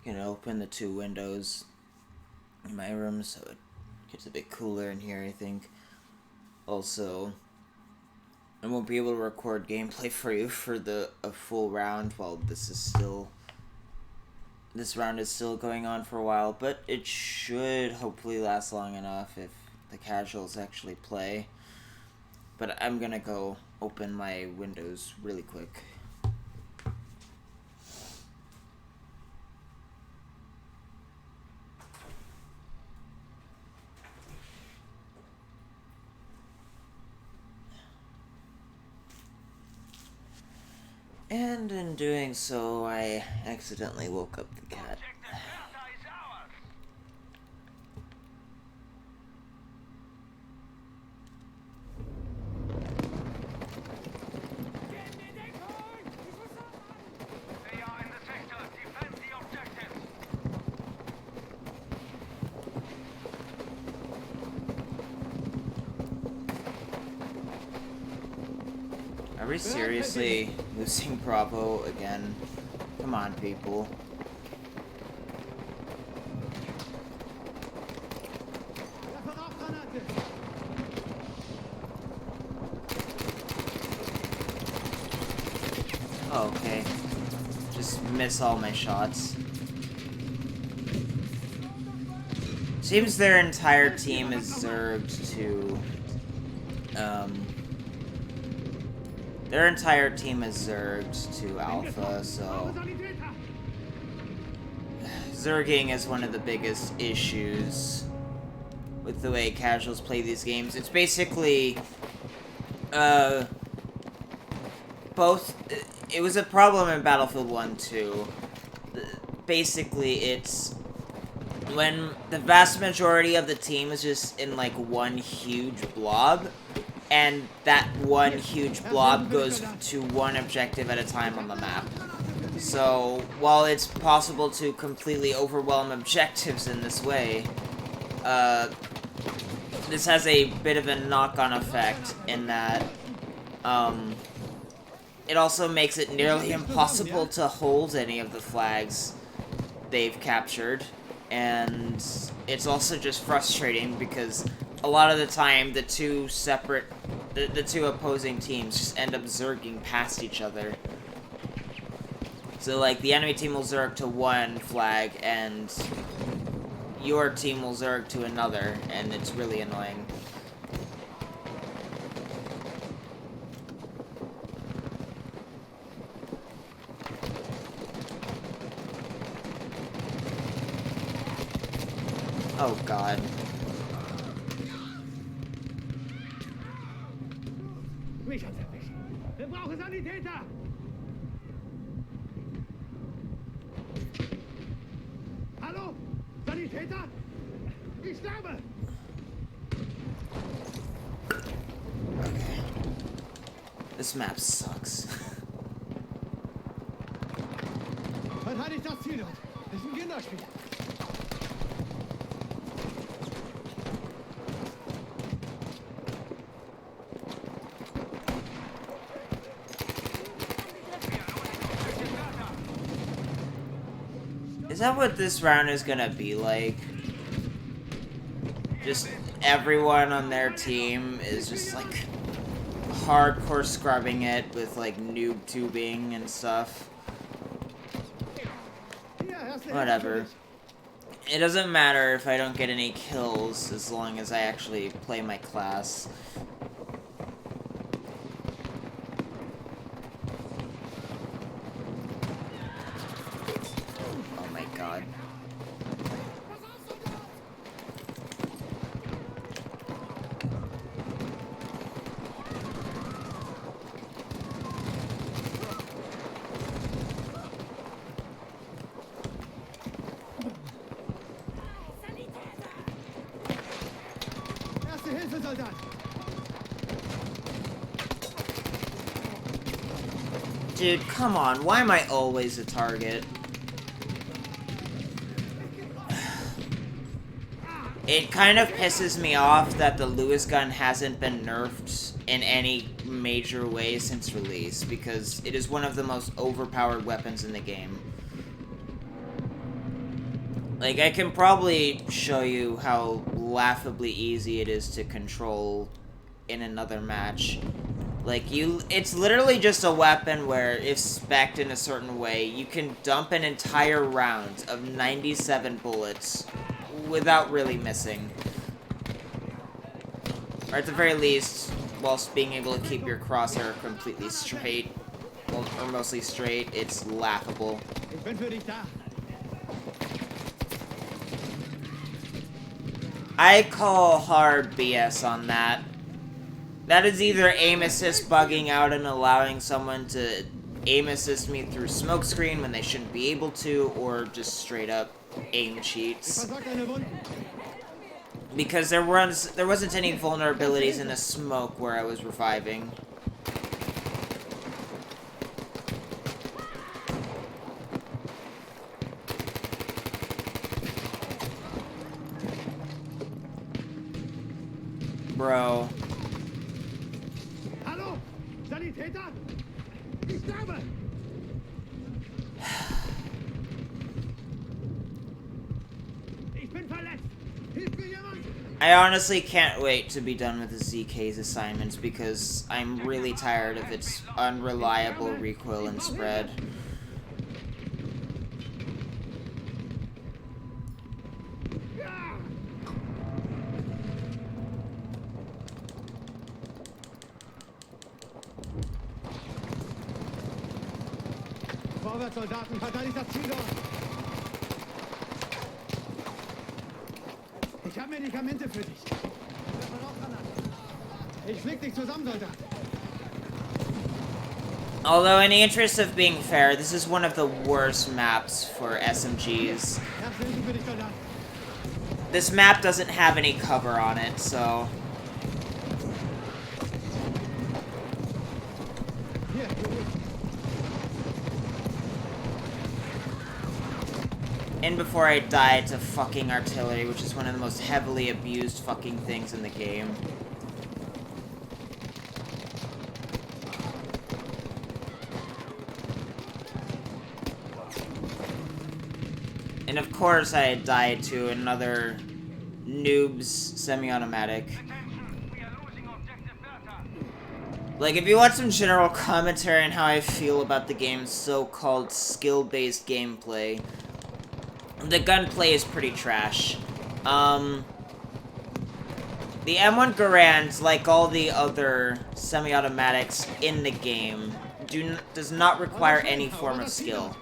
Gonna open the two windows in my room so it gets a bit cooler in here, I think. Also, I won't be able to record gameplay for you for a full round while this round is still going on for a while, but it should hopefully last long enough if the casuals actually play. But I'm gonna go open my windows really quick. And in doing so, I accidentally woke up the cat. Are we seriously losing Bravo again? Come on, people. Oh, okay. Just miss all my shots. Seems their entire team is zerged to, their entire team is zerged to Alpha, so zerging is one of the biggest issues with the way casuals play these games. It's basically, it was a problem in Battlefield 1 too. Basically, it's when the vast majority of the team is just in like one huge blob, and that one huge blob goes to one objective at a time on the map. So, while it's possible to completely overwhelm objectives in this way, this has a bit of a knock-on effect in that, it also makes it nearly impossible to hold any of the flags they've captured, and it's also just frustrating because a lot of the time the two opposing teams just end up zerging past each other. So, like, the enemy team will zerg to one flag, and your team will zerg to another, and it's really annoying. Oh, God. Wir brauchen Sanitäter! Hallo? Sanitäter? Ich sterbe! Okay. This map sucks. Verteidigt das Ziel dort! Das ist ein Kinderspiel! Is that what this round is gonna be like? Just everyone on their team is just like hardcore scrubbing it with like noob tubing and stuff. Whatever. It doesn't matter if I don't get any kills as long as I actually play my class. Oh my god. Erste Hilfe, Soldat! Dude, come on, why am I always a target? It kind of pisses me off that the Lewis gun hasn't been nerfed in any major way since release, because it is one of the most overpowered weapons in the game. Like, I can probably show you how laughably easy it is to control in another match. Like, it's literally just a weapon where, if spec'd in a certain way, you can dump an entire round of 97 bullets without really missing. Or at the very least, whilst being able to keep your crosshair completely straight, well, or mostly straight, it's laughable. Ich bin für dich da. I call hard BS on that. That is either aim assist bugging out and allowing someone to aim assist me through smokescreen when they shouldn't be able to, or just straight up aim cheats. Versorgt deine Wunden. Because there wasn't any vulnerabilities in the smoke where I was reviving. Bro. Hallo? Sanitäter? Ich sterbe! Ich bin verletzt! Hilft mir jemand? I honestly can't wait to be done with the ZK's assignments because I'm really tired of its unreliable recoil and spread. Vorwärts, Soldaten, verteidigt das Ziel dort! Ich habe Medikamente für dich. Ich flick dich zusammen, Soldat. Although, in the interest of being fair, this is one of the worst maps for SMGs. Herzlichen für dich, Soldat. This map doesn't have any cover on it, so... Hier, hier. And before I die to fucking artillery, which is one of the most heavily abused fucking things in the game. And of course I had died to another noob's semi-automatic. Like, if you want some general commentary on how I feel about the game's so-called skill-based gameplay, the gunplay is pretty trash. The M1 Garands, like all the other semi-automatics in the game, does not require any form of skill,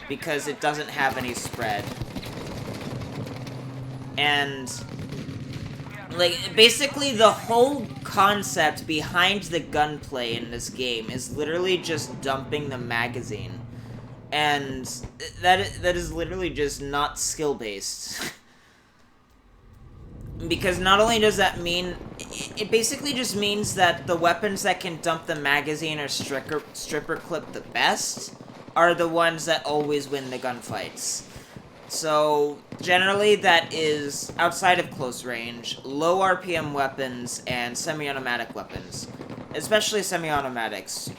because it doesn't have any spread. And, like, basically the whole concept behind the gunplay in this game is literally just dumping the magazine. And that is literally just not skill-based. Because not only does that mean... It basically just means that the weapons that can dump the magazine or stripper clip the best are the ones that always win the gunfights. So, generally that is, outside of close range, low RPM weapons and semi-automatic weapons. Especially semi-automatics,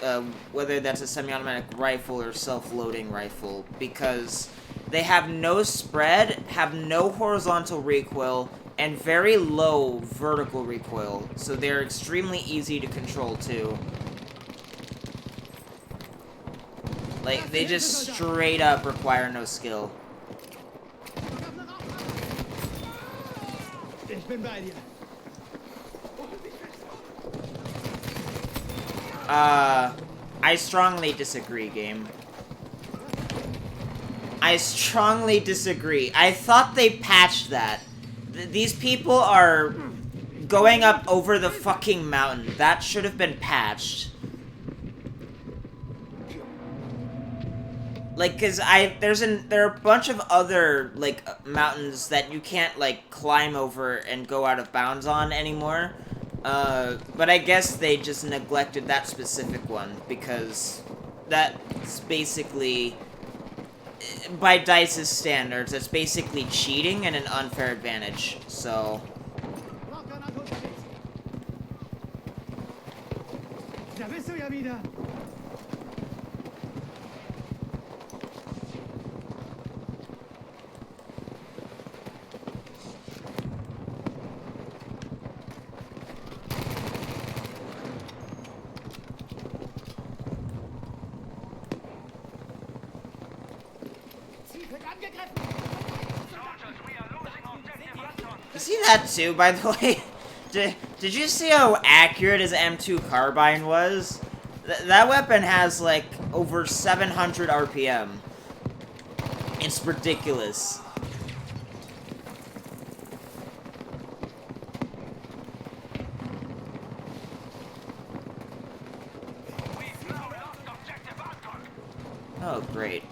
whether that's a semi-automatic rifle or self-loading rifle, because they have no spread, have no horizontal recoil, and very low vertical recoil, so they're extremely easy to control too. Like, they just straight up require no skill. Ich bin bei dir. I strongly disagree, game. I strongly disagree. I thought they patched that. These people are going up over the fucking mountain. That should have been patched. Like, cause there are a bunch of other, like, mountains that you can't, like, climb over and go out of bounds on anymore. But I guess they just neglected that specific one, because that's basically, by DICE's standards, that's basically cheating and an unfair advantage, so... Da bist du ja wieder. You see that too, by the way? Did you see how accurate his M2 carbine was? That weapon has like over 700 RPM. It's ridiculous. Oh, great.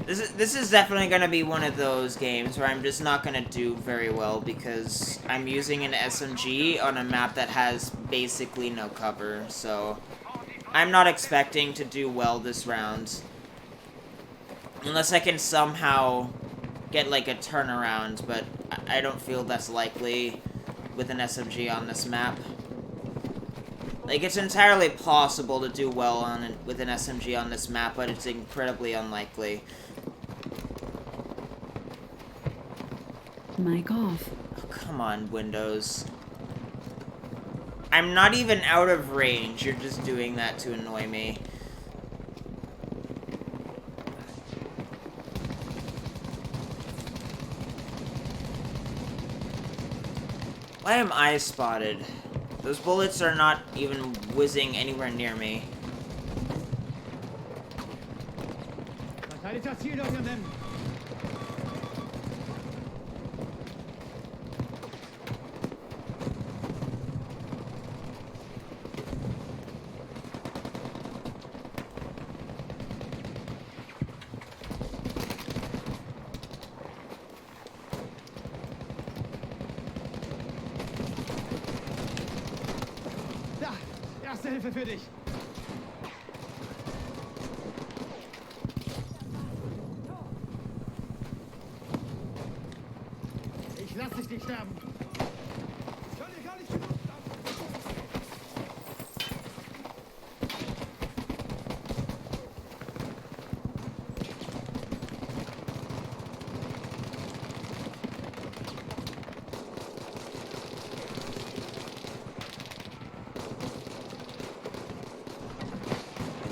This is definitely going to be one of those games where I'm just not going to do very well because I'm using an SMG on a map that has basically no cover, so I'm not expecting to do well this round. Unless I can somehow get like a turnaround, but I don't feel that's likely with an SMG on this map. Like, it's entirely possible to do well with an SMG on this map, but it's incredibly unlikely. Mic off. Oh, come on, Windows. I'm not even out of range. You're just doing that to annoy me. Why am I spotted? Those bullets are not even whizzing anywhere near me. Verteidigt das Ziel, Unternehmen. Da, erste Hilfe für dich. Ich lass dich nicht sterben. Ich kann dir gar nicht genug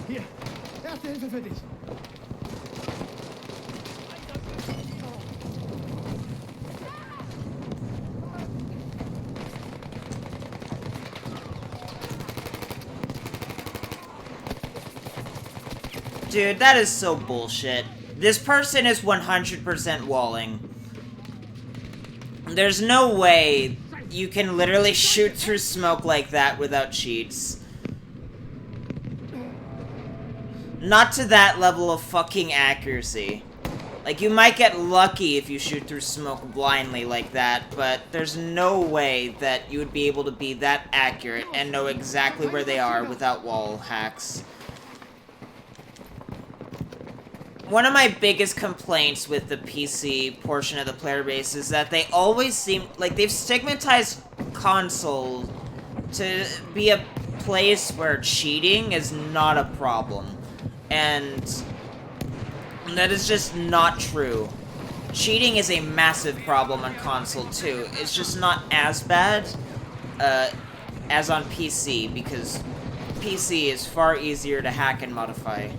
Hier, erste Hilfe für dich. Dude, that is so bullshit. This person is 100% walling. There's no way you can literally shoot through smoke like that without cheats. Not to that level of fucking accuracy. Like, you might get lucky if you shoot through smoke blindly like that, but there's no way that you would be able to be that accurate and know exactly where they are without wall hacks. One of my biggest complaints with the PC portion of the player base is that they always seem like they've stigmatized console to be a place where cheating is not a problem. And that is just not true. Cheating is a massive problem on console too. It's just not as bad as on PC, because PC is far easier to hack and modify.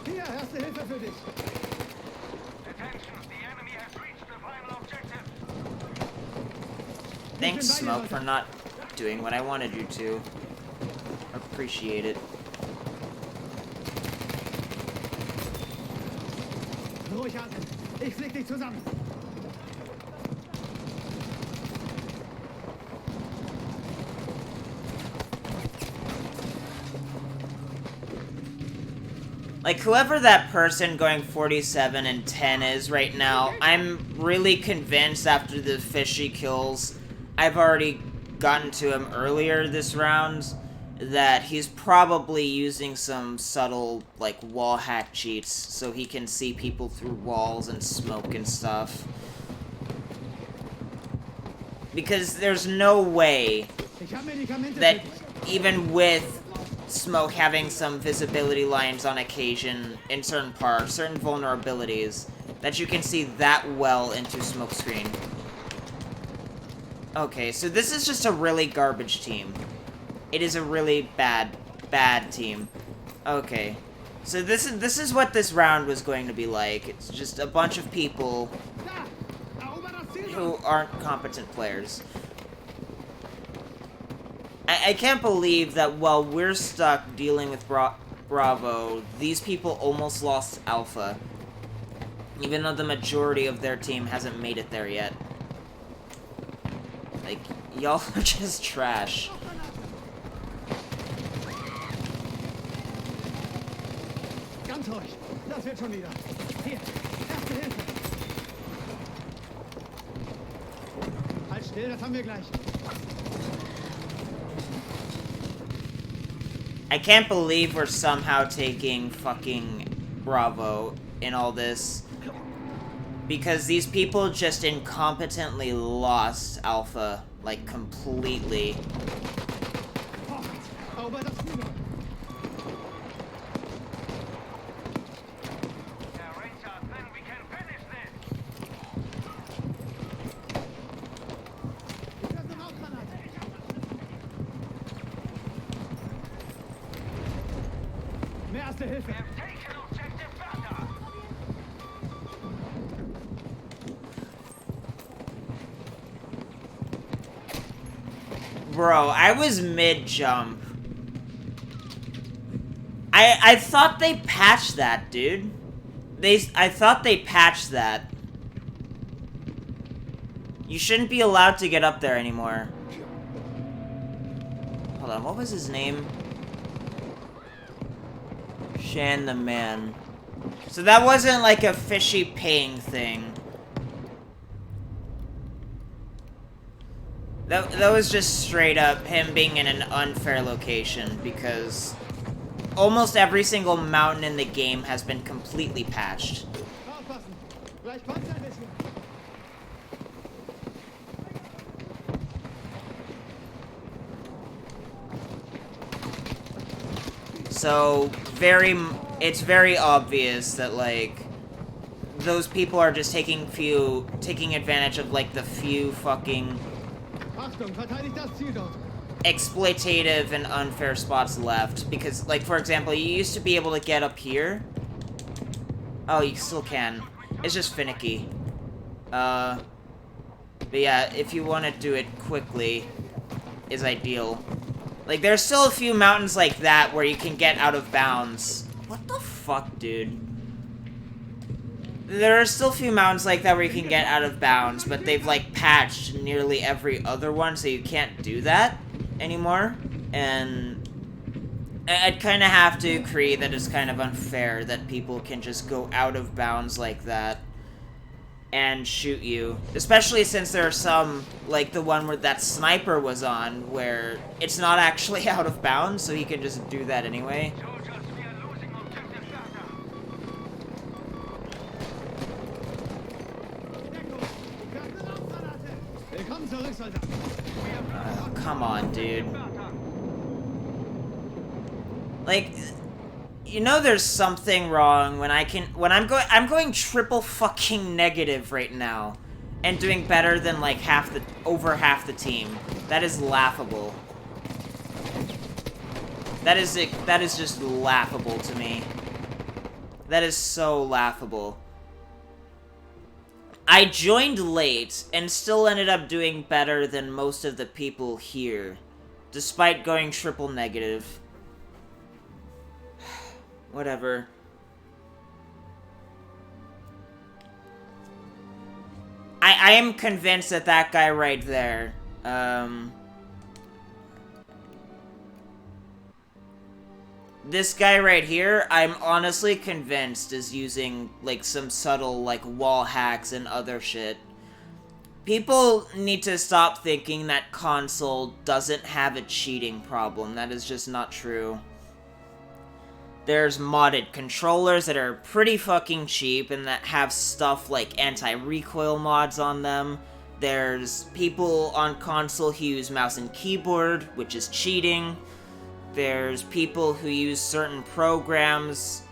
Hier, erste Hilfe für dich. Thanks, Smoke, for not doing what I wanted you to. Appreciate it. Ruhig atmen. Ich flieg dich zusammen. Like, whoever that person going 47 and 10 is right now, I'm really convinced after the fishy kills I've already gotten to him earlier this round that he's probably using some subtle, like, wall hack cheats so he can see people through walls and smoke and stuff. Because there's no way that even with smoke having some visibility lines on occasion in certain parts, certain vulnerabilities, that you can see that well into smoke screen. Okay, so this is just a really garbage team. It is a really bad team. Okay. So this is what this round was going to be like. It's just a bunch of people who aren't competent players. I can't believe that while we're stuck dealing with Bravo, these people almost lost Alpha. Even though the majority of their team hasn't made it there yet. Like, y'all are just trash. Ganz ruhig. Das wird schon wieder. Hier, erste Hilfe. Halt still, das haben wir gleich. I can't believe we're somehow taking fucking Bravo in all this. Because these people just incompetently lost Alpha, like, completely. Mehr erste Hilfe. Bro, I was mid-jump. I thought they patched that, dude. I thought they patched that. You shouldn't be allowed to get up there anymore. Hold on, what was his name? Shan the Man. So that wasn't like a fishy ping thing. That was just straight up him being in an unfair location because almost every single mountain in the game has been completely patched. So, it's very obvious that, like, those people are just taking advantage of, like, the few fucking exploitative and unfair spots left. Because, like, for example, you used to be able to get up here. Oh, you still can. It's just finicky. But yeah, if you want to do it quickly, is ideal. Like, there's still a few mountains like that where you can get out of bounds. What the fuck, dude? There are still a few mountains like that where you can get out of bounds, but they've, like, patched nearly every other one, so you can't do that anymore. And I'd kind of have to agree that it's kind of unfair that people can just go out of bounds like that and shoot you. Especially since there are some, like the one where that sniper was on, where it's not actually out of bounds, so he can just do that anyway. Oh, come on, dude. Like, you know there's something wrong when I'm going triple fucking negative right now and doing better than like over half the team. That is laughable. That is just laughable to me. That is so laughable. I joined late and still ended up doing better than most of the people here, despite going triple negative. Whatever. I am convinced that that guy right there, this guy right here, I'm honestly convinced is using, like, some subtle, like, wall hacks and other shit. People need to stop thinking that console doesn't have a cheating problem. That is just not true. There's modded controllers that are pretty fucking cheap and that have stuff like anti-recoil mods on them. There's people on console who use mouse and keyboard, which is cheating. There's people who use certain programs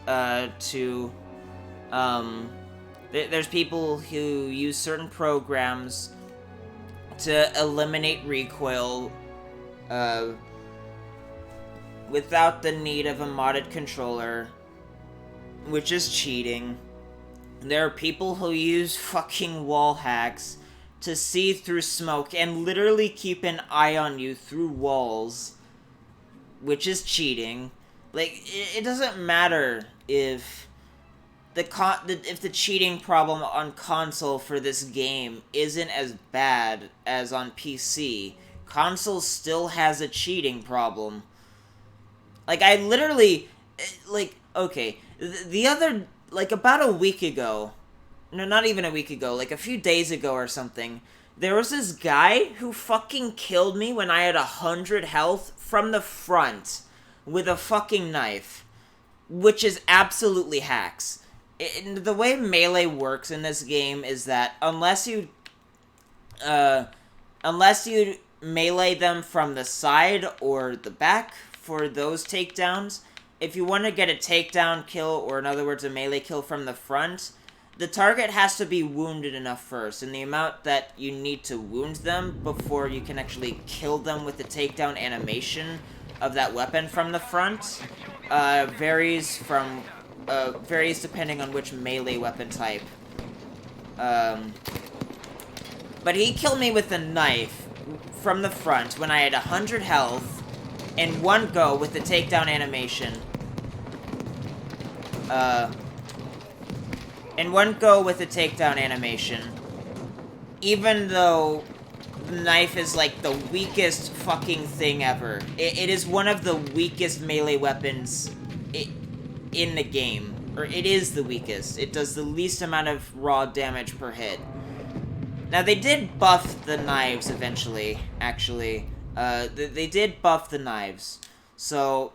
there's people who use certain programs to eliminate recoil without the need of a modded controller, which is cheating. There are people who use fucking wall hacks to see through smoke and literally keep an eye on you through walls, which is cheating. Like, it doesn't matter if the cheating problem on console for this game isn't as bad as on PC. Console still has a cheating problem. Like, I literally, like, okay, the other, like, about a week ago, no, not even a week ago, like, a few days ago or something, there was this guy who fucking killed me when I had 100 health from the front with a fucking knife, which is absolutely hacks. The way melee works in this game is that unless you melee them from the side or the back for those takedowns, if you want to get a takedown kill, or in other words a melee kill from the front, the target has to be wounded enough first, and the amount that you need to wound them before you can actually kill them with the takedown animation of that weapon from the front varies depending on which melee weapon type. But he killed me with a knife from the front when I had 100 health in one go with the takedown animation. Even though the knife is like the weakest fucking thing ever. It is one of the weakest melee weapons in the game. Or it is the weakest. It does the least amount of raw damage per hit. Now, they did buff the knives eventually, actually. They did buff the knives. So,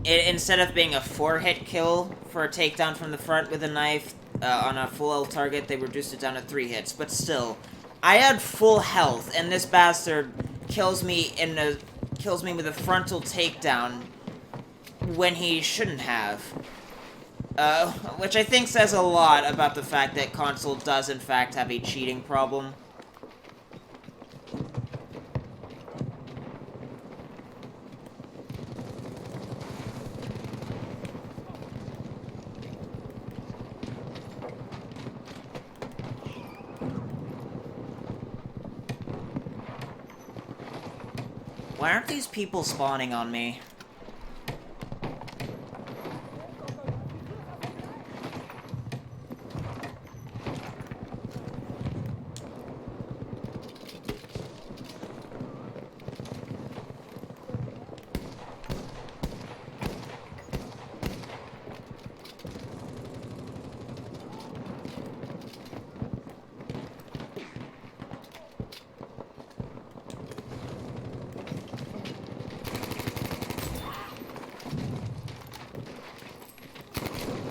instead of being a 4-hit kill for a takedown from the front with a knife on a full health target, they reduced it down to 3 hits. But still, I had full health, and this bastard kills me with a frontal takedown when he shouldn't have. Which I think says a lot about the fact that console does in fact have a cheating problem. Why aren't these people spawning on me?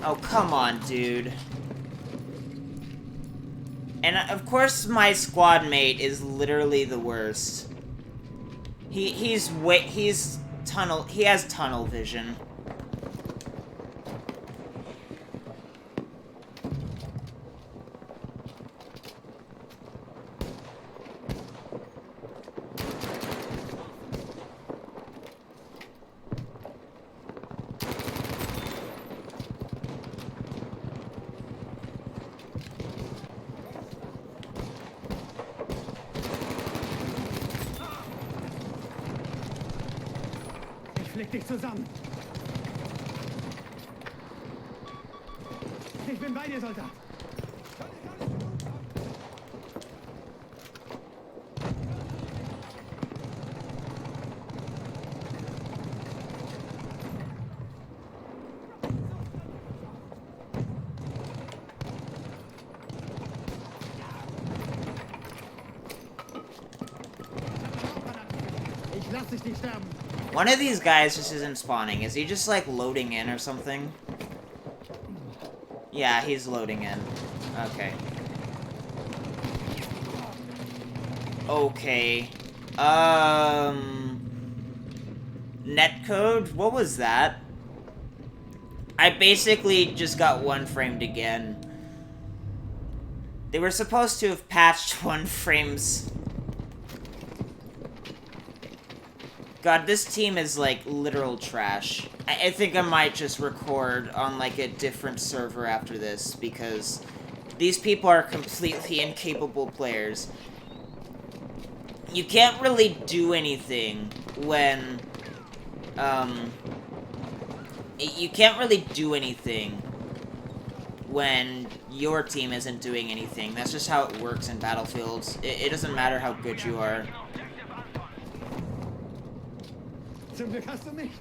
Oh, come on, dude. And of course my squad mate is literally the worst. He has tunnel vision. Leg dich zusammen. Ich bin bei dir, Soldat. Ich lass dich nicht sterben. One of these guys just isn't spawning. Is he just, like, loading in or something? Yeah, he's loading in. Okay. Okay. Netcode? What was that? I basically just got one framed again. They were supposed to have patched one frames God, this team is, like, literal trash. I think I might just record on, like, a different server after this, because these people are completely incapable players. You can't really do anything when, you can't really do anything when your team isn't doing anything. That's just how it works in Battlefields. It doesn't matter how good you are. Zum Glück hast du mich.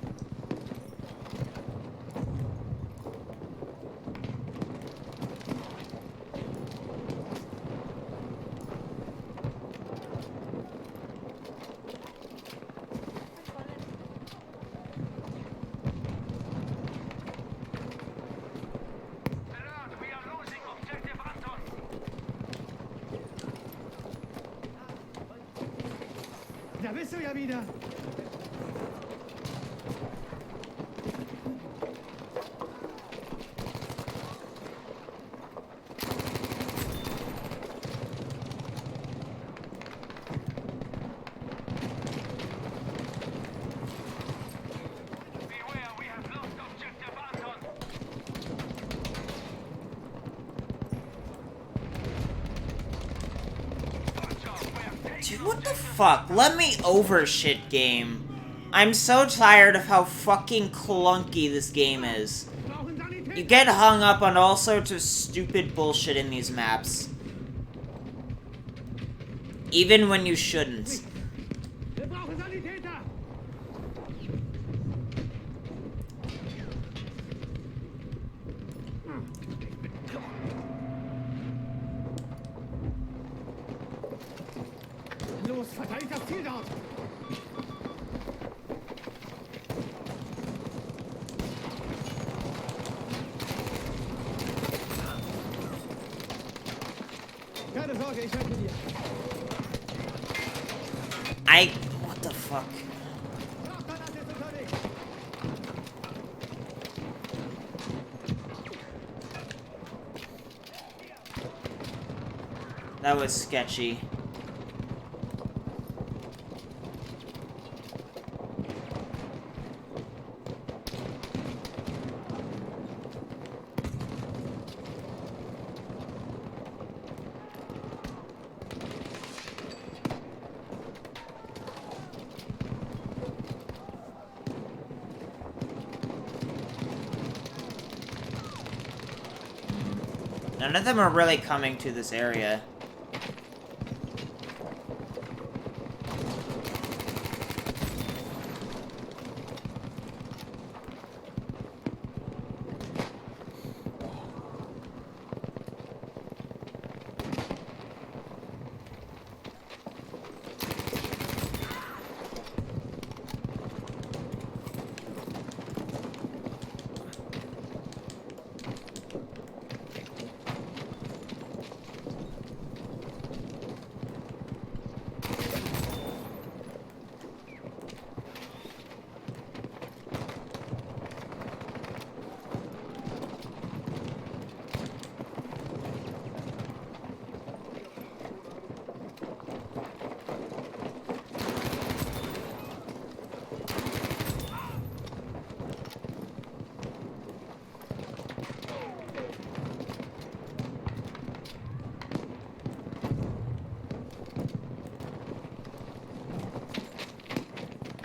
Da bist du ja wieder. Dude, what the fuck? Let me over shit, game. I'm so tired of how fucking clunky this game is. You get hung up on all sorts of stupid bullshit in these maps. Even when you shouldn't. Wir brauchen Sanitäter. Los, verteidigt das Ziel dort. Keine Sorge, ich helfe dir. What the fuck? Nachbarn ist unterwegs. That was sketchy. None of them are really coming to this area.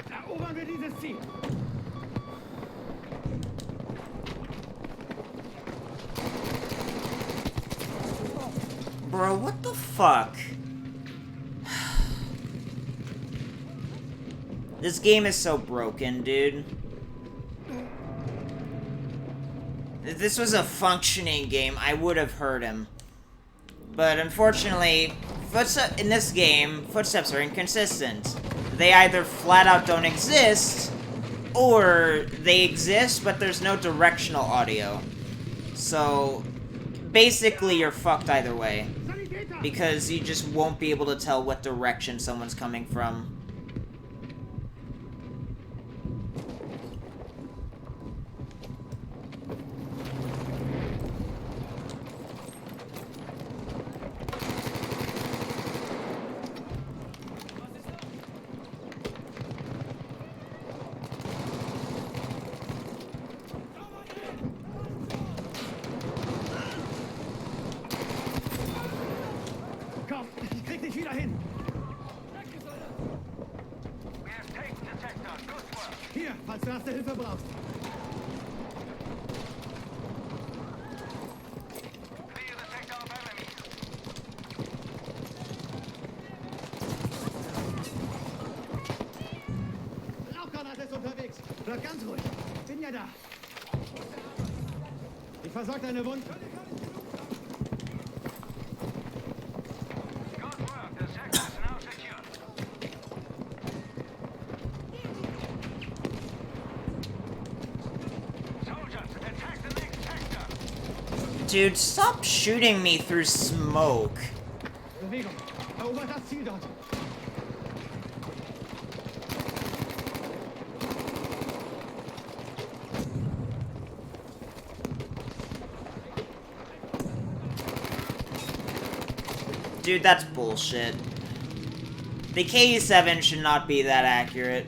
Erobern wir dieses Ziel. Bro, what the fuck? This game is so broken, dude. If this was a functioning game, I would have heard him. But unfortunately, in this game, footsteps are inconsistent. They either flat out don't exist, or they exist, but there's no directional audio. So, basically, you're fucked either way. Because you just won't be able to tell what direction someone's coming from. Erste Hilfe brauchst. Rauchgranate ist unterwegs. Bleib ganz ruhig. Bin ja da. Ich versorge deine Wunden. Dude, stop shooting me through smoke. Bewegung. Erobert das Ziel dort. Dude, that's bullshit. The KE-7 should not be that accurate.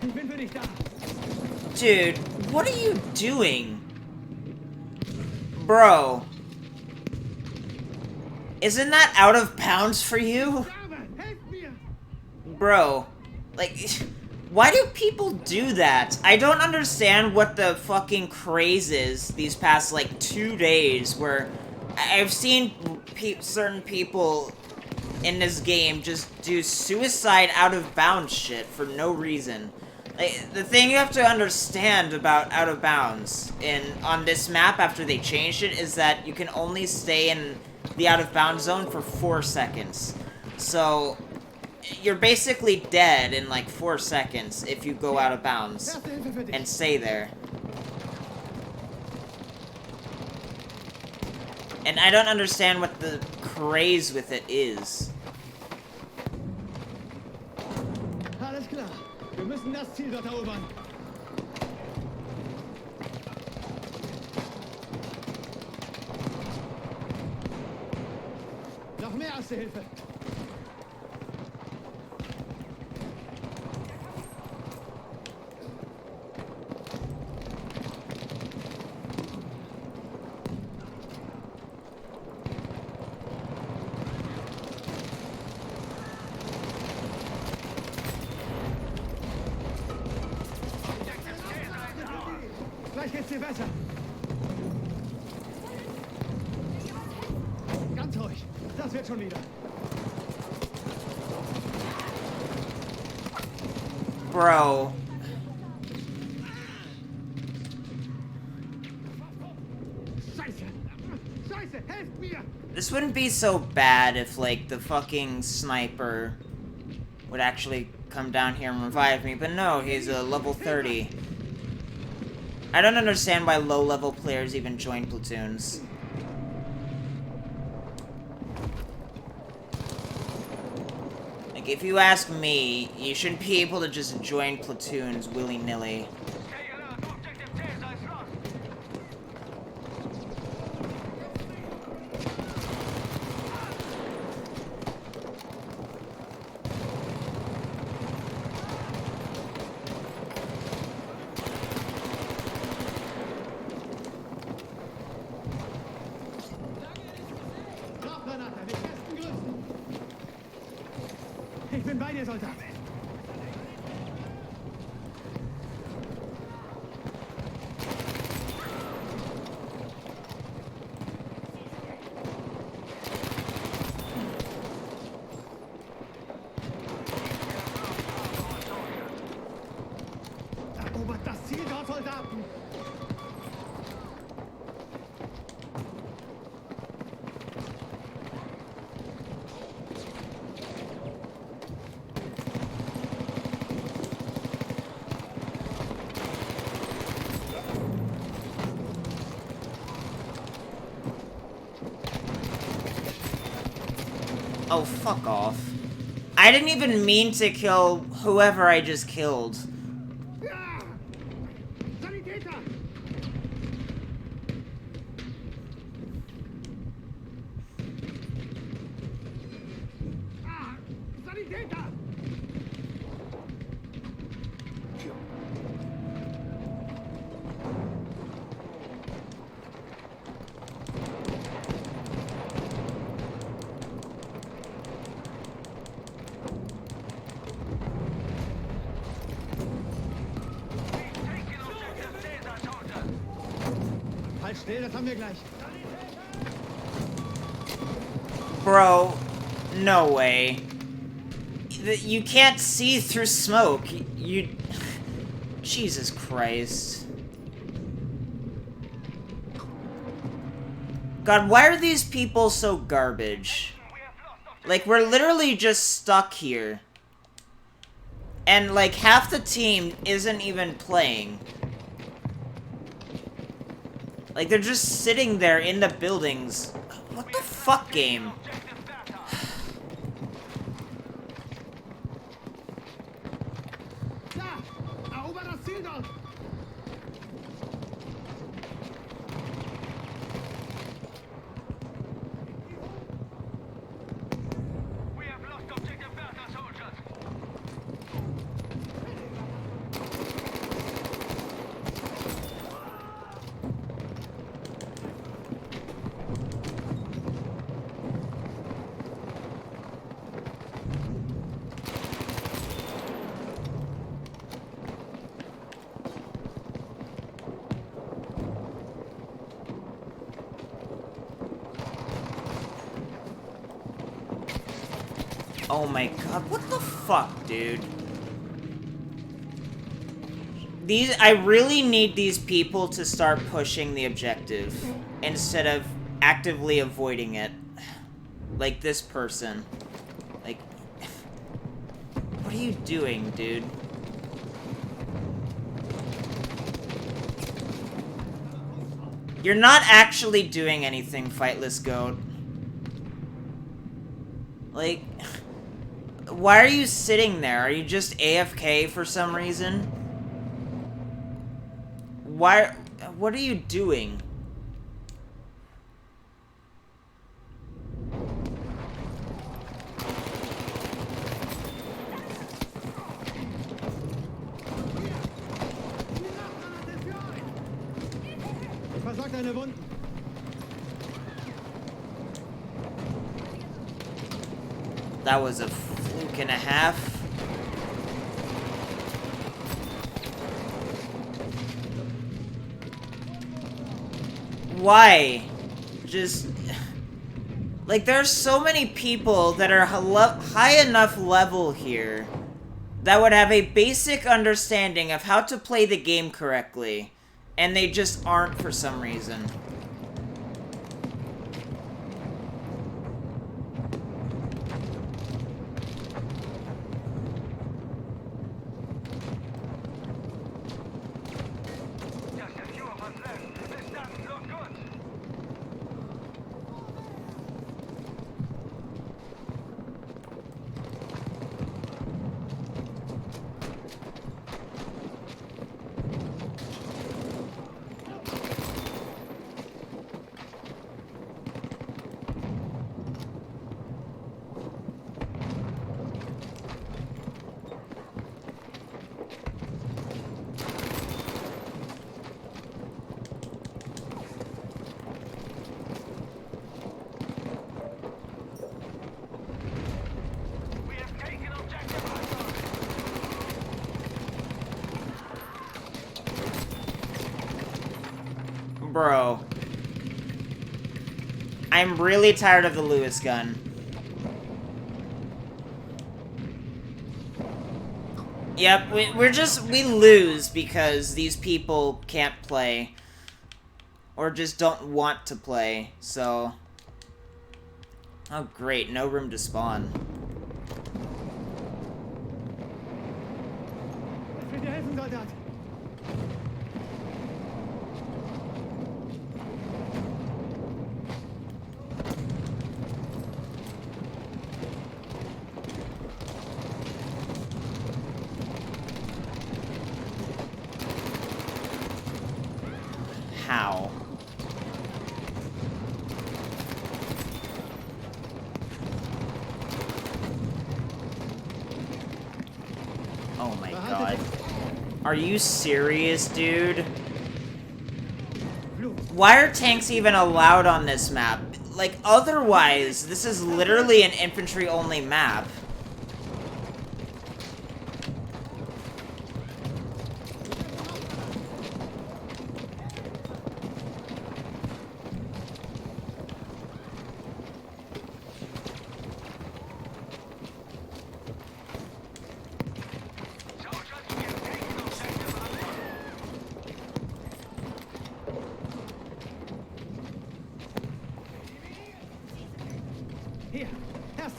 Ich bin für dich da. Dude, what are you doing? Bro. Isn't that out of bounds for you? Helf mir! Bro, like, why do people do that? I don't understand what the fucking craze is these past, like, 2 days where I've seen certain people in this game just do suicide out of bounds shit for no reason. Like, the thing you have to understand about out of bounds on this map after they changed it is that you can only stay in the out of bounds zone for 4 seconds. So you're basically dead in like 4 seconds if you go out of bounds and stay there. And I don't understand what the craze with it is. Alles klar. Wir müssen das Ziel dort erobern. Noch mehr Erste Hilfe. Gleich geht's dir besser. Ganz ruhig. Das wird schon wieder. Bro. Scheiße. Scheiße, helft mir! This wouldn't be so bad if, like, the fucking sniper would actually come down here and revive me, but no, he's a level 30. I don't understand why low-level players even join platoons. Like, if you ask me, you shouldn't be able to just join platoons willy-nilly. Rauchgranate, mit besten Grüßen. Ich bin bei dir, Soldat. Erobert das Ziel dort, Soldaten! Oh, fuck off. I didn't even mean to kill whoever I just killed. Ja! Sanitäter! Sanitäter! Nee, das haben wir gleich. Bro, no way. You can't see through smoke. You... Jesus Christ. God, why are these people so garbage? Like, we're literally just stuck here. And, like, half the team isn't even playing. Like, they're just sitting there in the buildings. What the fuck, game? Da! Erober das Ziel dort! We have lost objective Bertha, soldiers. Oh my god, what the fuck, dude? I really need these people to start pushing the objective instead of actively avoiding it. Like this person. Like, what are you doing, dude? You're not actually doing anything, Fightless Goat. Like, why are you sitting there? Are you just AFK for some reason? Why? What are you doing? Versorgt deine Wunden. That was a fluke and a half. Why? Just... Like, there's so many people that are high enough level here that would have a basic understanding of how to play the game correctly, and they just aren't for some reason. Bro. I'm really tired of the Lewis gun. Yep, we lose because these people can't play. Or just don't want to play, so... Oh great, no room to spawn. Ich will dir helfen, Soldat. How? Oh my god. Are you serious, dude? Why are tanks even allowed on this map? Like, otherwise, this is literally an infantry-only map.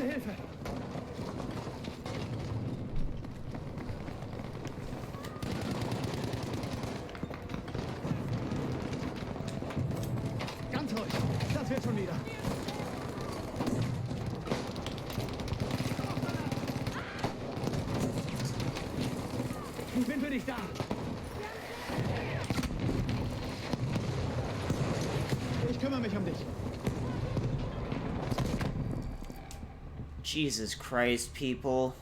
Hilfe! Ganz ruhig. Das wird schon wieder. Ich bin für dich da. Ich kümmere mich um dich. Jesus Christ, people.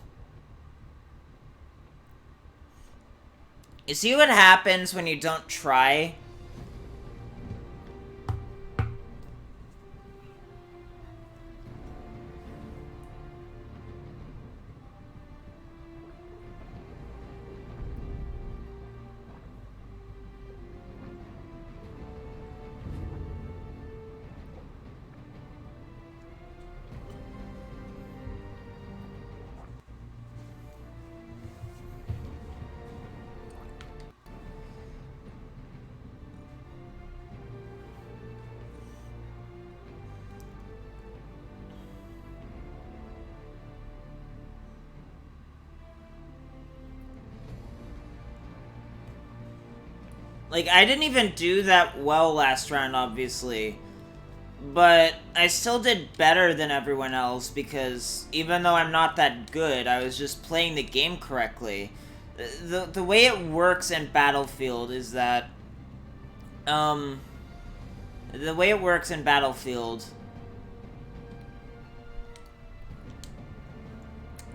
You see what happens when you don't try? Like, I didn't even do that well last round, obviously. But I still did better than everyone else because even though I'm not that good, I was just playing the game correctly. The way it works in Battlefield is that... The way it works in Battlefield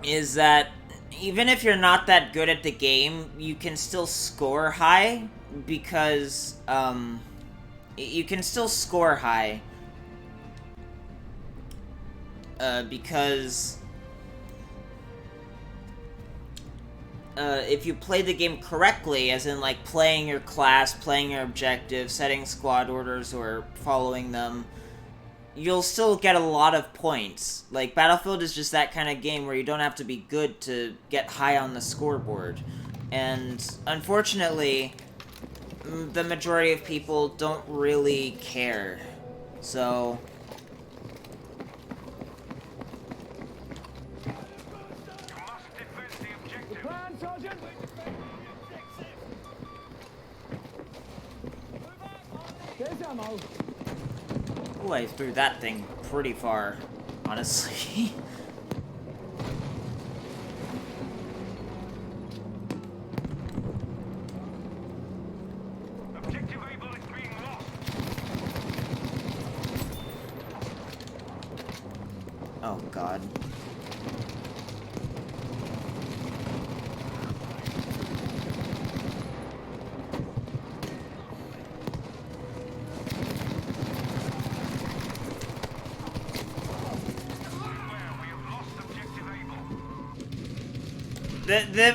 is that even if you're not that good at the game, you can still score high because, you can still score high. Because if you play the game correctly, as in, like, playing your class, playing your objectives, setting squad orders, or following them, you'll still get a lot of points. Like, Battlefield is just that kind of game where you don't have to be good to get high on the scoreboard. And, unfortunately, the majority of people don't really care. So... Ooh, I threw that thing pretty far, honestly. Objective Able is being lost. Oh, God.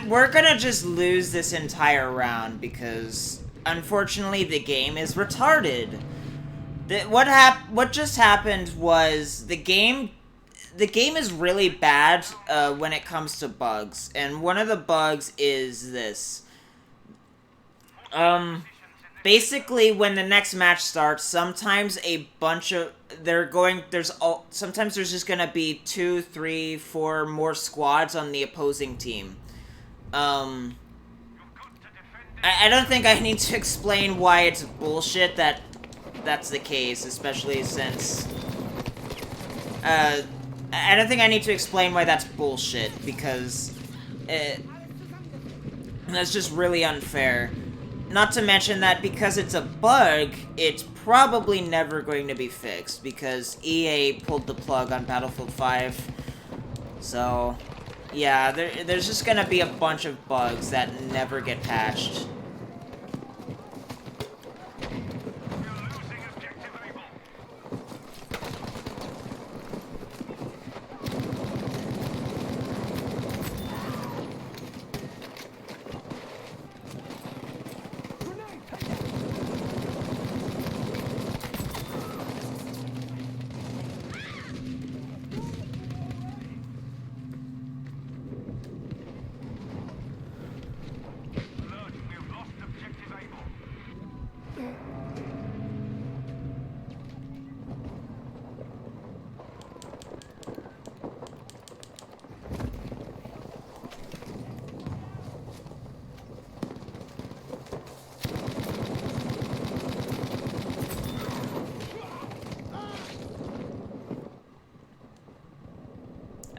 We're gonna just lose this entire round because, unfortunately, the game is retarded. What just happened was the game is really bad when it comes to bugs, and one of the bugs is this. Basically, when the next match starts, sometimes a bunch of sometimes there's just gonna be 2, 3, 4 more squads on the opposing team. I don't think I need to explain why it's bullshit that that's the case, especially since, I don't think I need to explain why that's bullshit, because that's just really unfair. Not to mention that because it's a bug, it's probably never going to be fixed, because EA pulled the plug on Battlefield 5. So, yeah, there's just gonna be a bunch of bugs that never get patched.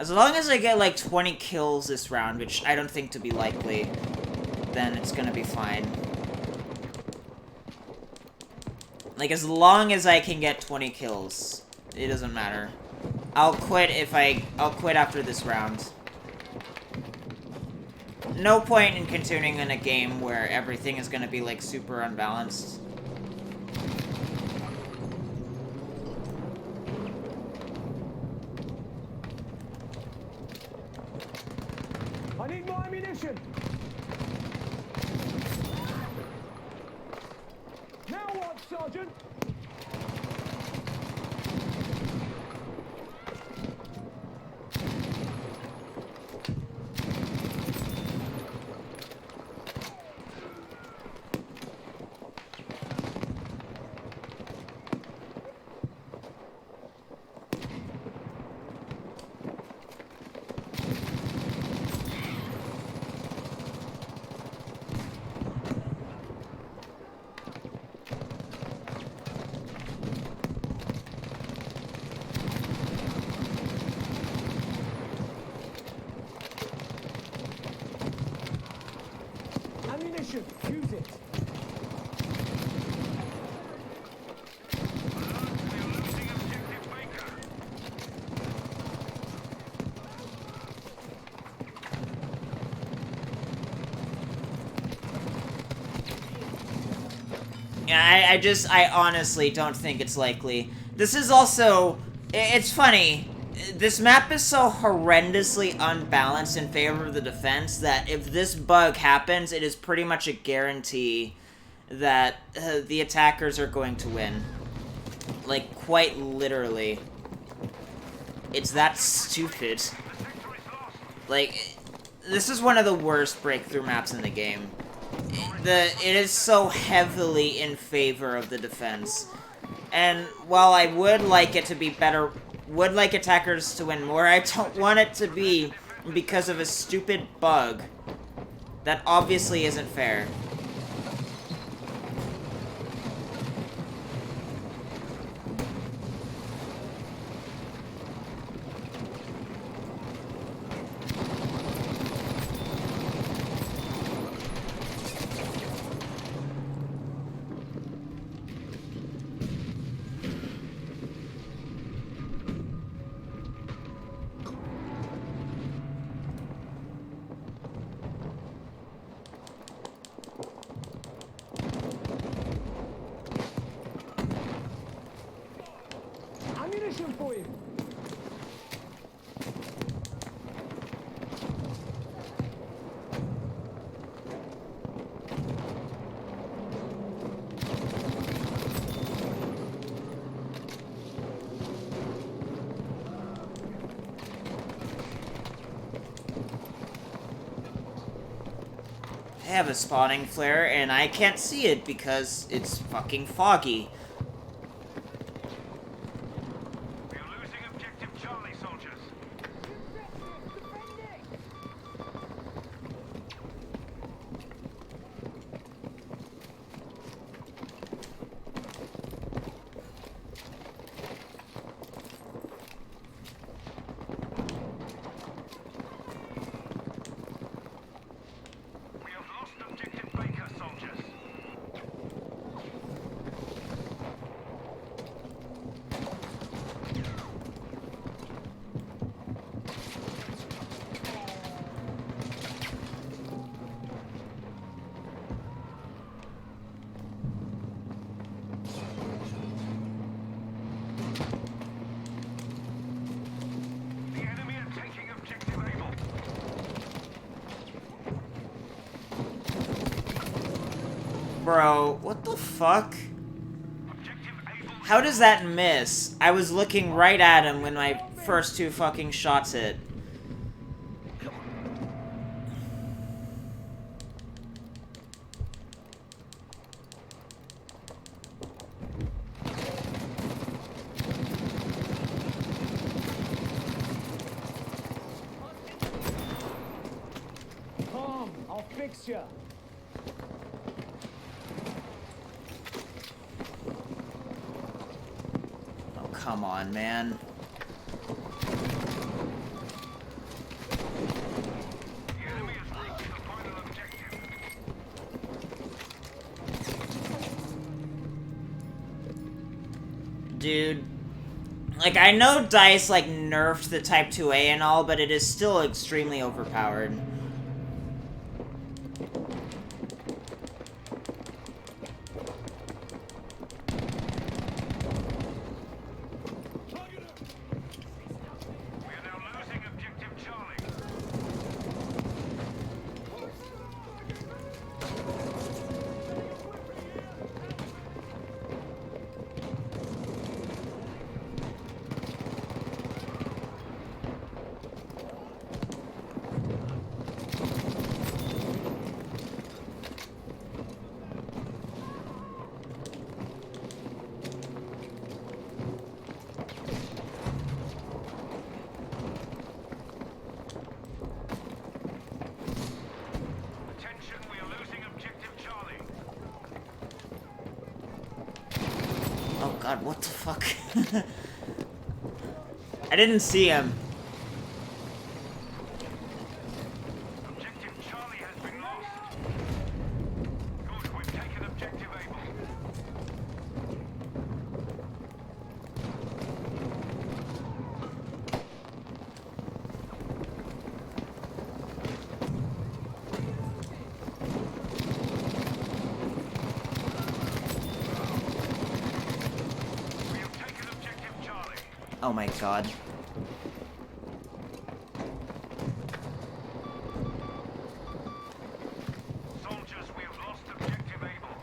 As long as I get like 20 kills this round, which I don't think to be likely, then it's gonna be fine. Like, as long as I can get 20 kills, it doesn't matter. I'll quit after this round. No point in continuing in a game where everything is gonna be, like, super unbalanced. I need more ammunition. Now what, Sergeant? Ammunition, use it. We are losing objective Baker. Yeah, I honestly don't think it's likely. This is also, it's funny. This map is so horrendously unbalanced in favor of the defense that if this bug happens, it is pretty much a guarantee that the attackers are going to win. Like, quite literally. It's that stupid. Like, this is one of the worst breakthrough maps in the game. It is so heavily in favor of the defense. And while I would like it to be better, would like attackers to win more, I don't want it to be because of a stupid bug that obviously isn't fair. Ammunition for you. I have a spawning flare, and I can't see it because it's fucking foggy. We are losing objective Charlie, soldiers. We have lost objective Baker, soldiers. The enemy are taking objective Able. Bro, what the fuck? Objective Able. How does that miss? I was looking right at him when my first two fucking shots hit. Calm, I'll fix you. Oh, come on, man. dude. Like, I know DICE, like, nerfed the Type 2A and all, but it is still extremely overpowered. Oh god, what the fuck? I didn't see him. Objective Charlie has been lost. Good, we've taken objective Able. We have taken objective Charlie. Oh my god. Soldiers, we have lost objective Able.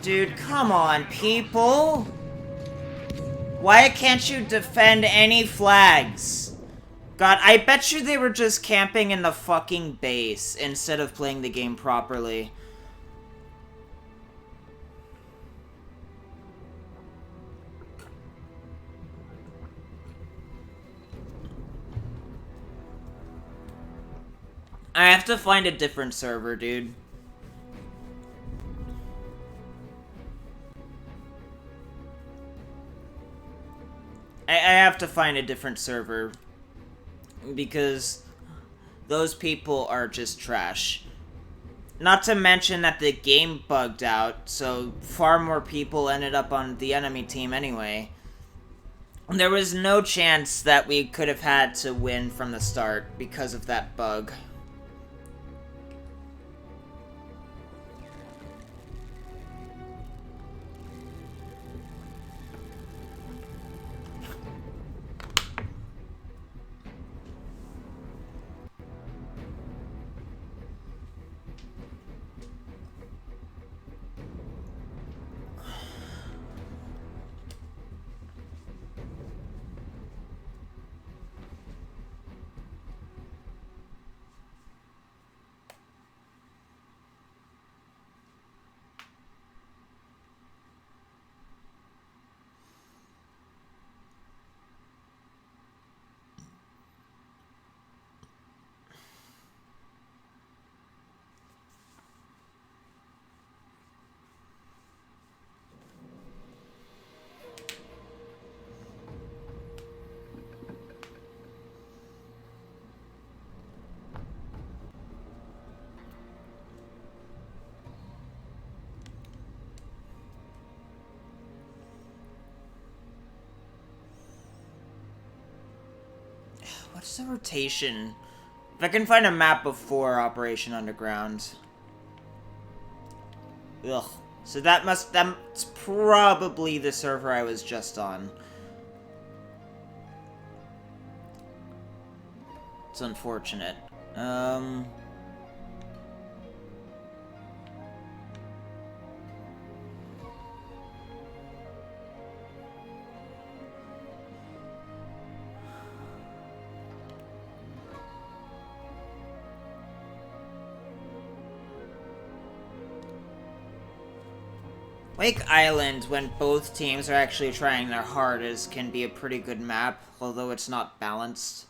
Dude, come on, people! Why can't you defend any flags? God, I bet you they were just camping in the fucking base instead of playing the game properly. I have to find a different server, dude. I have to find a different server. Because those people are just trash. Not to mention that the game bugged out, so far more people ended up on the enemy team anyway. There was no chance that we could have had to win from the start because of that bug. What's the rotation? If I can find a map before Operation Underground. Ugh. So that's probably the server I was just on. It's unfortunate. Wake Island, when both teams are actually trying their hardest, can be a pretty good map, although it's not balanced.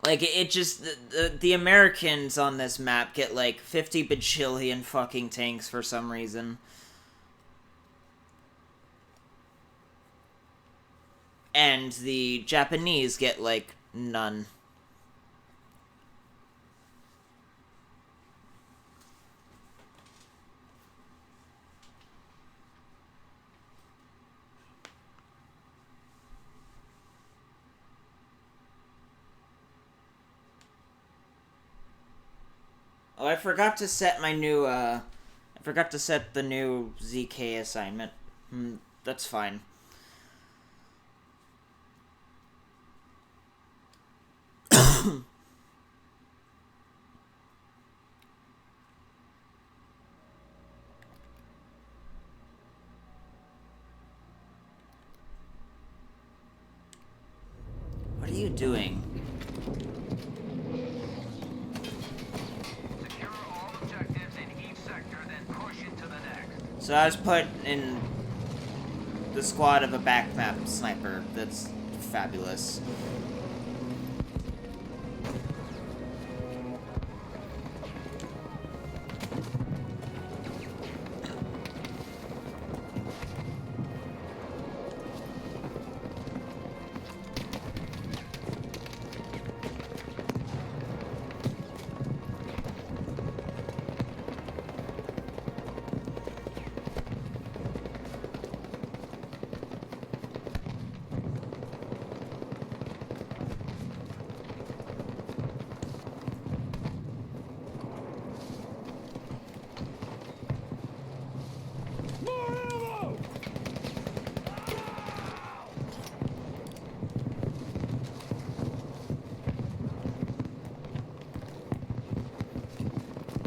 Like, it just... The Americans on this map get, like, 50 bajillion fucking tanks for some reason. and the Japanese get, like, none. Oh, I forgot to set my new, I forgot to set the new ZK assignment. That's fine. What are you doing? Secure all objectives in each sector, then push into the next. So I was put in the squad of a back map sniper. That's fabulous.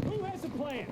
Who has a plan?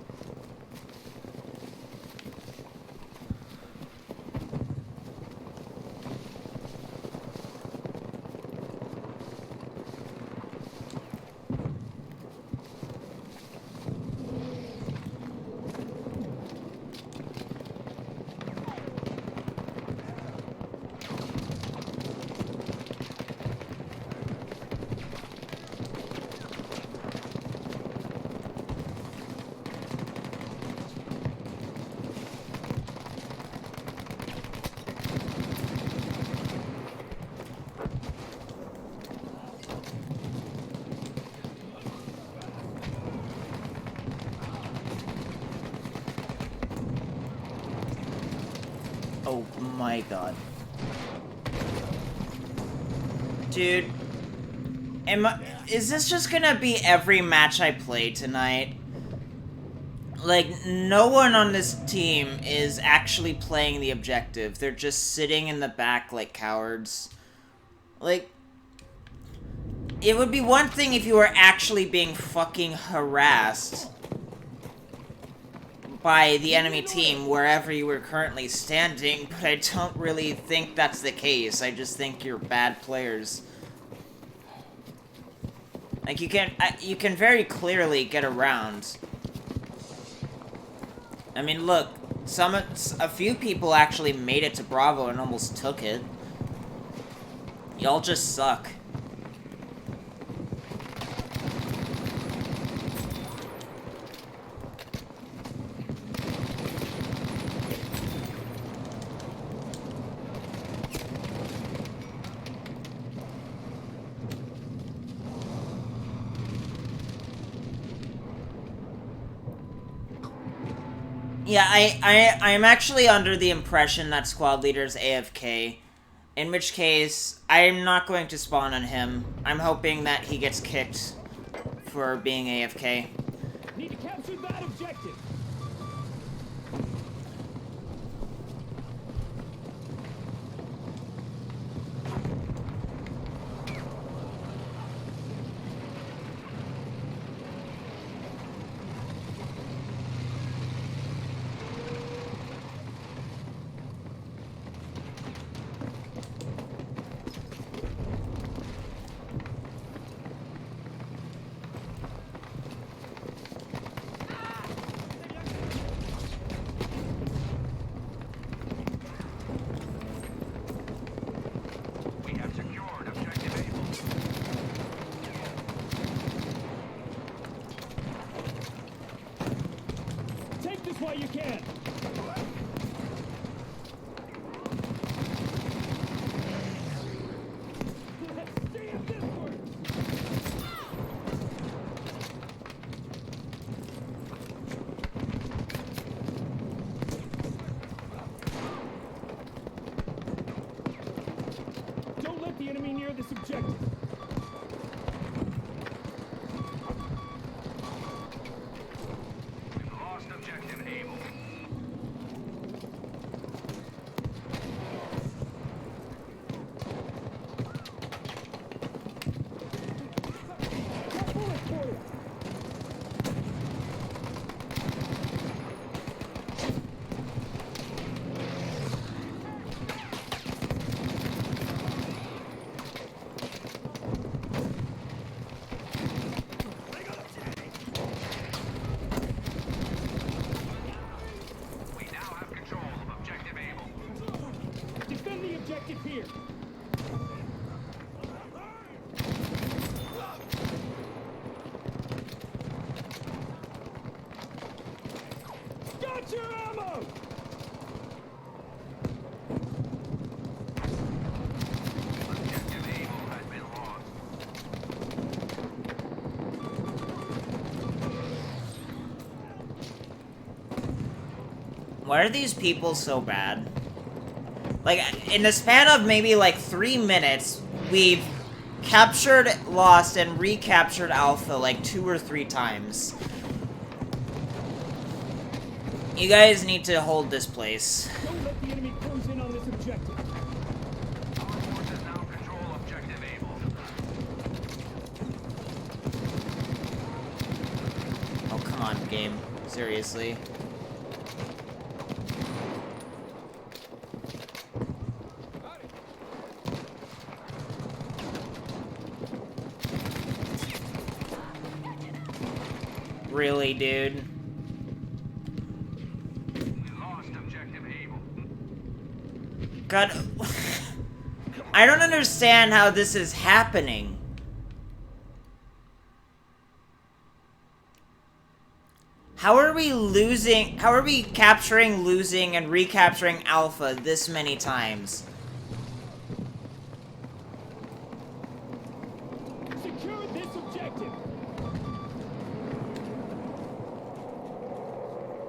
Oh my god. Dude. Is this just gonna be every match I play tonight? Like, no one on this team is actually playing the objective. They're just sitting in the back like cowards. Like, it would be one thing if you were actually being fucking harassed by the enemy team wherever you were currently standing, but I don't really think that's the case. I just think you're bad players. Like, you can very clearly get around. I mean, look, a few people actually made it to Bravo and almost took it. Y'all just suck. Yeah, I'm actually under the impression that squad leader's AFK. In which case, I'm not going to spawn on him. I'm hoping that he gets kicked for being AFK. Need to capture that objective. We have secured objective Able. Take this while you can. Why are these people so bad? Like, in the span of maybe like 3 minutes, we've captured Lost and recaptured Alpha like 2 or 3 times. You guys need to hold this place. Don't let the enemy close in on this objective. Our forces now control objective Able. Oh, come on, game. Seriously. Really, dude? We lost objective Able. God, I don't understand how this is happening. How are we losing, how are we capturing, losing, and recapturing Alpha this many times? Secure this objective.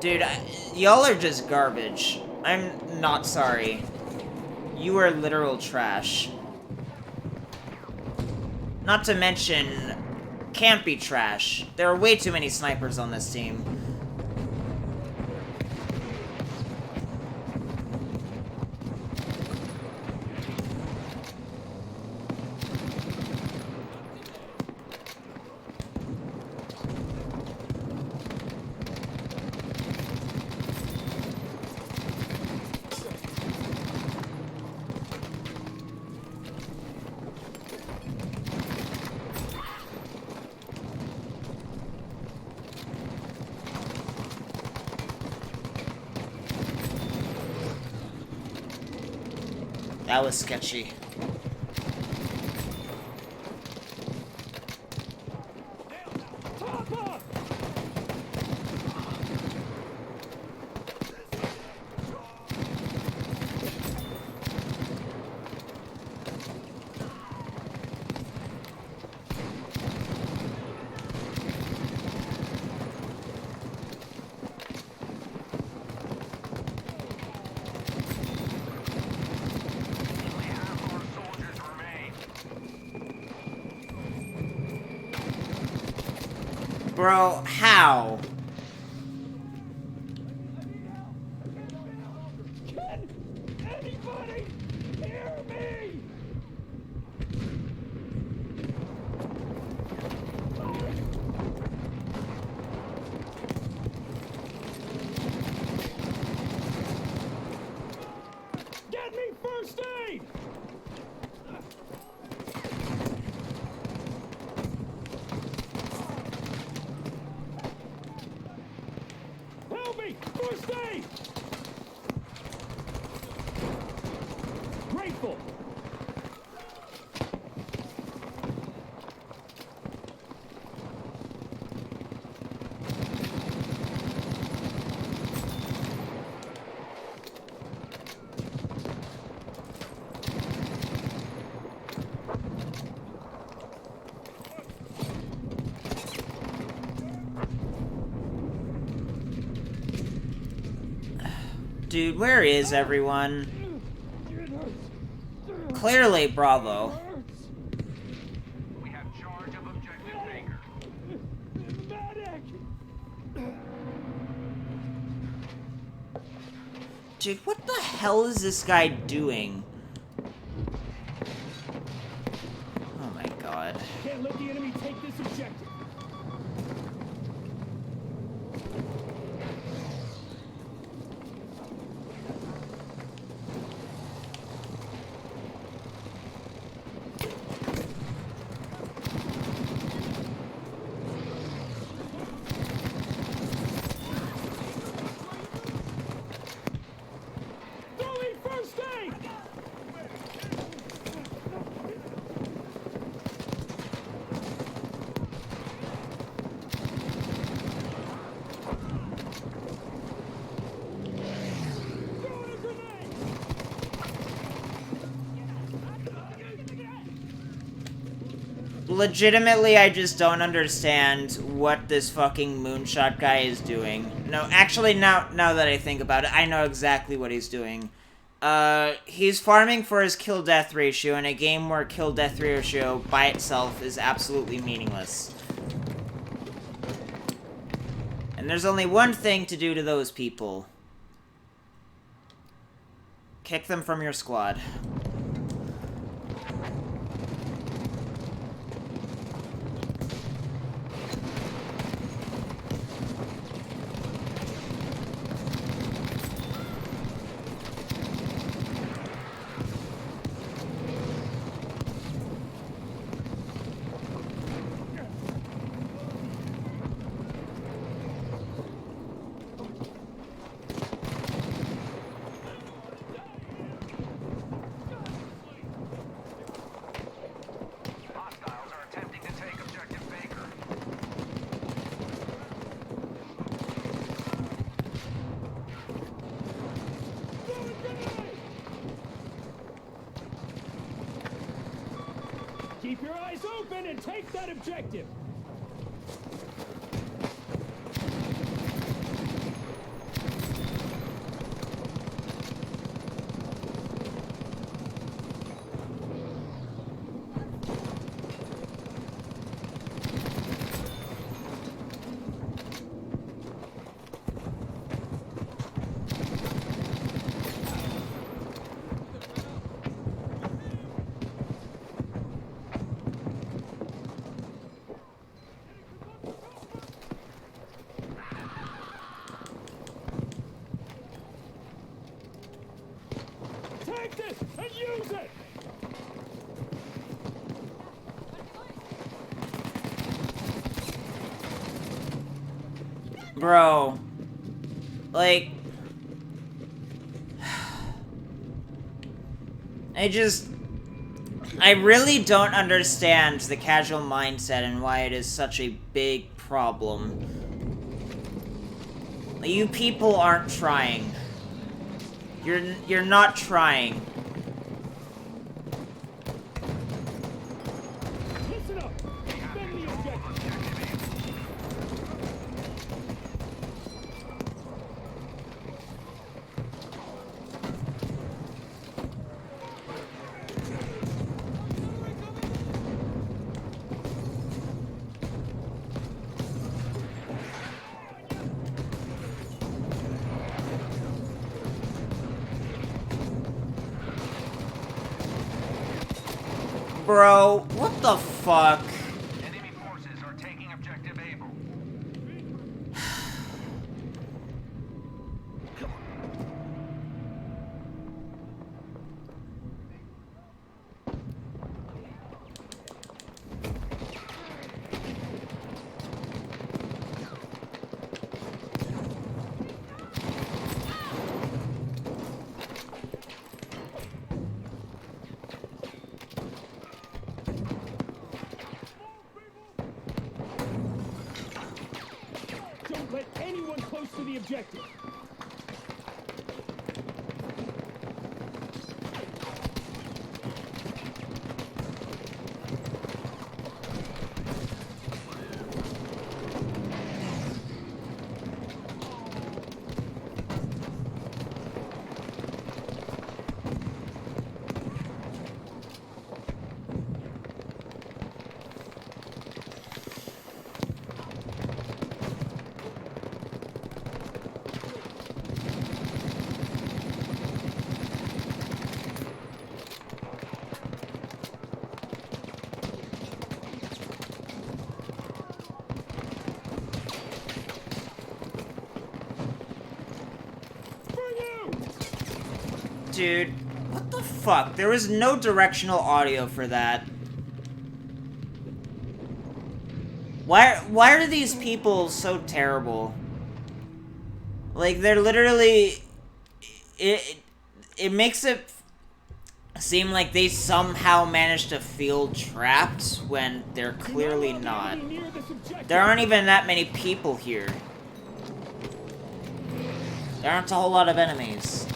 Dude, y'all are just garbage. I'm not sorry. You are literal trash. Not to mention, can't be trash. There are way too many snipers on this team. That was sketchy. Papa! Only half our soldiers remain. Bro, how? Can anybody hear me? Get me first aid! Help me! First aid! Grateful! Dude, where is everyone? Clearly, Bravo. We have charge of objective Baker. Medic! Dude, what the hell is this guy doing? Oh my god. Can't let the enemy take this objective. Throwing first aid! legitimately, I just don't understand what this fucking moonshot guy is doing. No, actually, now that I think about it, I know exactly what he's doing. He's farming for his kill-death ratio in a game where kill-death ratio by itself is absolutely meaningless. And there's only one thing to do to those people. Kick them from your squad. Hostiles are attempting to take objective Baker. Keep your eyes open and take that objective. Take this and use it! Bro. Like... I really don't understand the casual mindset and why it is such a big problem. You people aren't trying. You're not trying. Listen up! Defend the objective! Bro, what the fuck? Enemy forces are taking objective Able. Don't let anyone close to the objective. Dude, what the fuck? There was no directional audio for that. Why are these people so terrible? Like, they're literally... It makes it seem like they somehow managed to feel trapped when they're clearly not. There aren't even that many people here. There aren't a whole lot of enemies.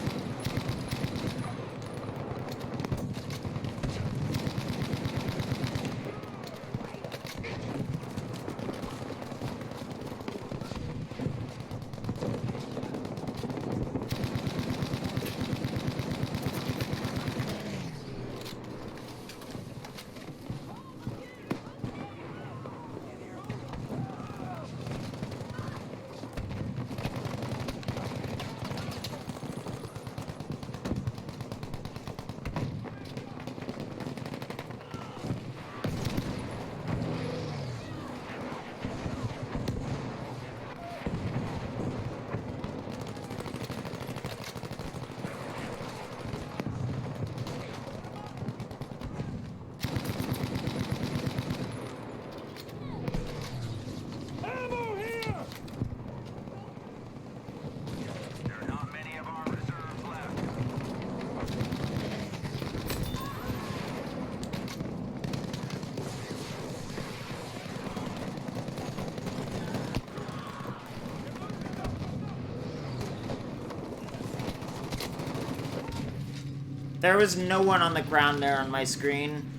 There was no one on the ground there on my screen.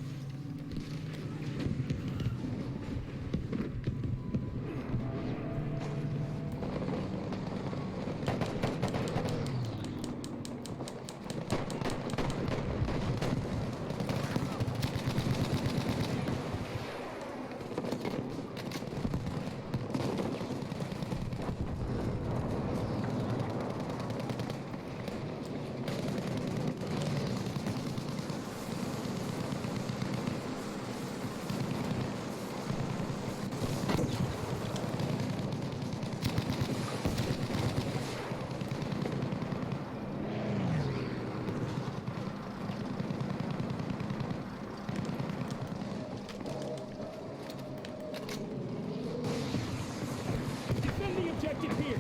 Defend the objective here.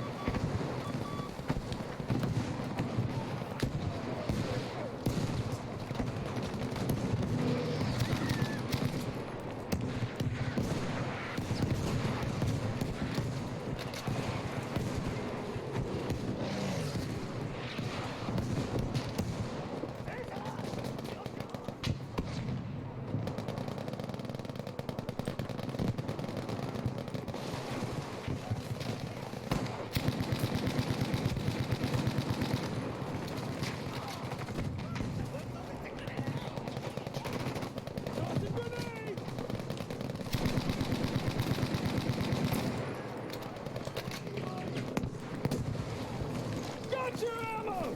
Toss a grenade! Got your ammo!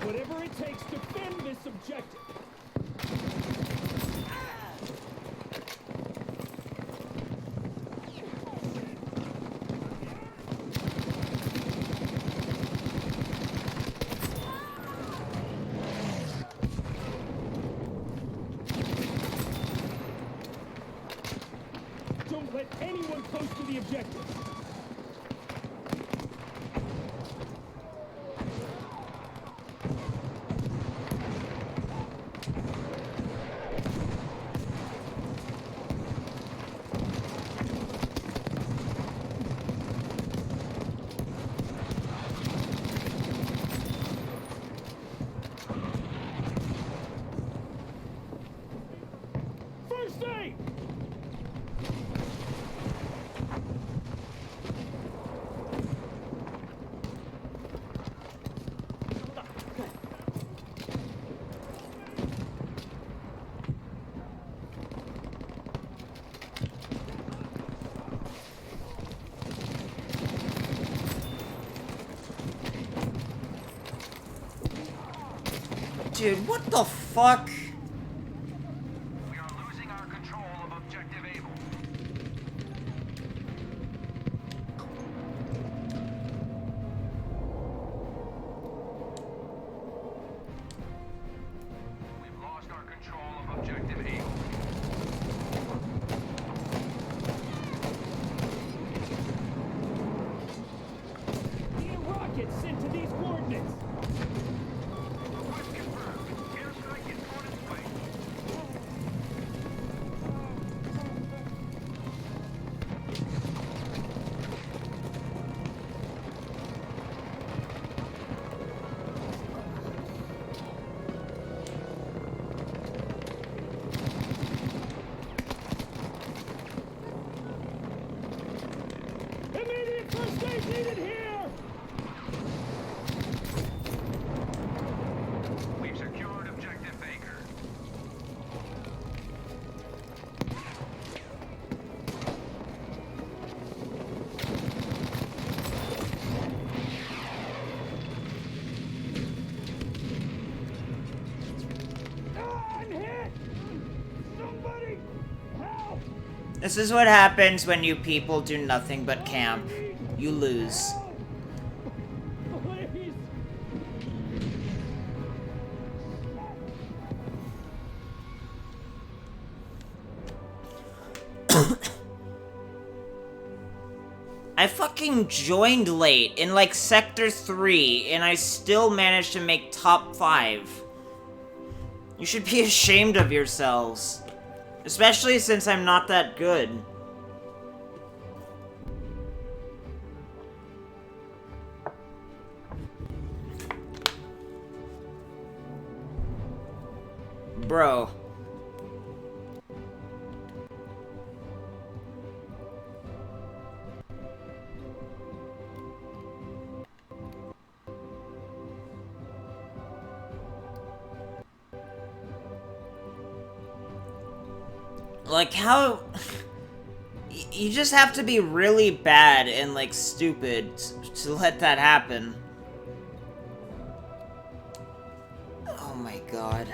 Whatever it takes to defend this objective. Don't let anyone close to the objective. First aid! Dude, what the fuck? We are losing our control of objective Able. We've lost our control of objective Able. Need a rocket sent to these coordinates. Request confirmed. Airstrike is on its way. This is what happens when you people do nothing but camp. You lose. Please. I fucking joined late in like Sector 3 and I still managed to make top 5. You should be ashamed of yourselves. Especially since I'm not that good. Bro. Like, how... You just have to be really bad and, like, stupid to let that happen. Oh my god.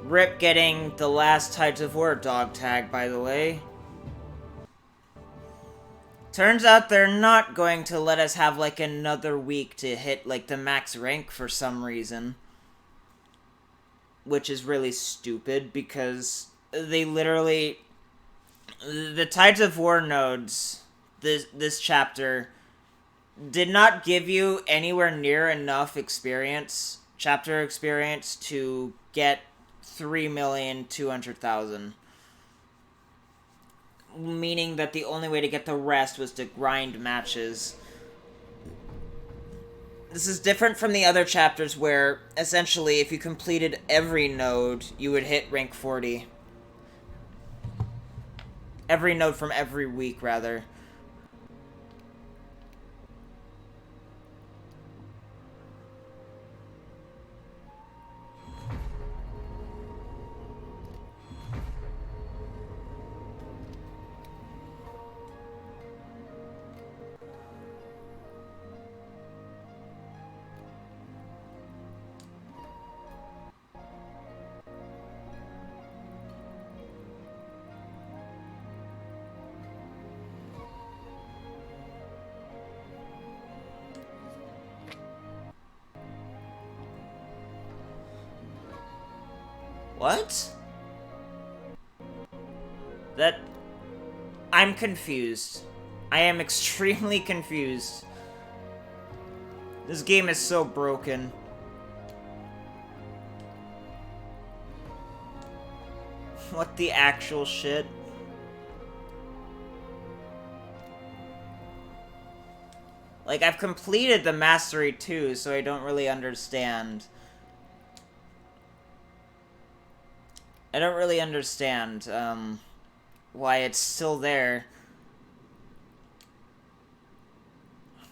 Rip getting the last Tides of War dog tag, by the way. Turns out they're not going to let us have, like, another week to hit, like, the max rank for some reason. Which is really stupid, because they literally... The Tides of War nodes, this chapter, did not give you anywhere near enough experience, chapter experience, to get 3,200,000. Meaning that the only way to get the rest was to grind matches. This is different from the other chapters where, essentially, if you completed every node, you would hit rank 40. Every node from every week, rather. What? That... I'm confused. I am extremely confused. This game is so broken. What the actual shit? Like, I've completed the Mastery 2, so I don't really understand. I don't really understand, why it's still there.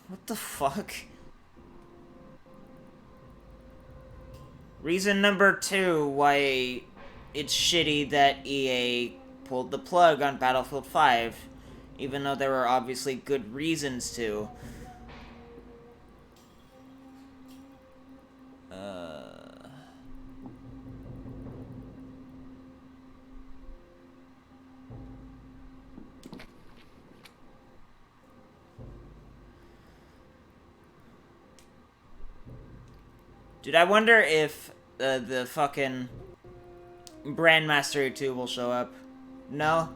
What the fuck? Reason number 2 why it's shitty that EA pulled the plug on Battlefield 5, even though there were obviously good reasons to. Dude, I wonder if the fucking Brand Mastery 2 will show up. No?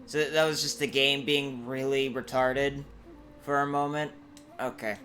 So that was just the game being really retarded for a moment? Okay.